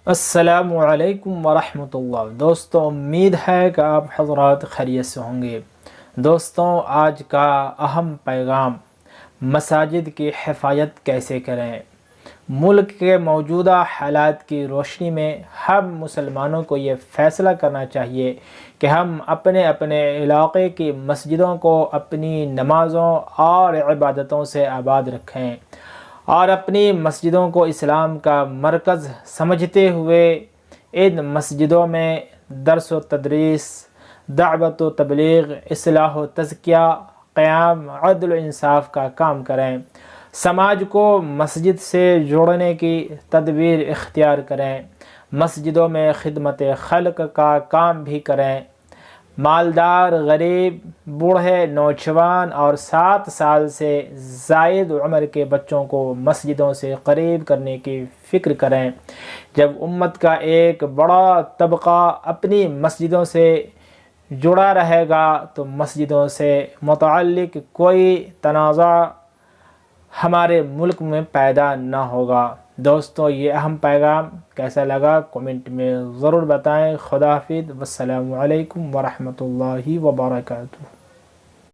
السلام علیکم ورحمۃ اللہ۔ دوستوں، امید ہے کہ آپ حضرات خیریت سے ہوں گے۔ دوستوں، آج کا اہم پیغام، مساجد کی حفاظت کیسے کریں۔ ملک کے موجودہ حالات کی روشنی میں ہم مسلمانوں کو یہ فیصلہ کرنا چاہیے کہ ہم اپنے اپنے علاقے کی مسجدوں کو اپنی نمازوں اور عبادتوں سے آباد رکھیں، اور اپنی مسجدوں کو اسلام کا مرکز سمجھتے ہوئے ان مسجدوں میں درس و تدریس، دعوت و تبلیغ، اصلاح و تزکیہ، قیام، عدل و انصاف کا کام کریں۔ سماج کو مسجد سے جوڑنے کی تدبیر اختیار کریں۔ مسجدوں میں خدمت خلق کا کام بھی کریں۔ مالدار، غریب، بوڑھے، نوجوان اور 7 سال سے زائد عمر کے بچوں کو مسجدوں سے قریب کرنے کی فکر کریں۔ جب امت کا ایک بڑا طبقہ اپنی مسجدوں سے جڑا رہے گا تو مسجدوں سے متعلق کوئی تنازع ہمارے ملک میں پیدا نہ ہوگا۔ دوستو، یہ اہم پیغام کیسا لگا کمنٹ میں ضرور بتائیں۔ خدا حافظ، والسلام علیکم ورحمۃ اللہ وبرکاتہ۔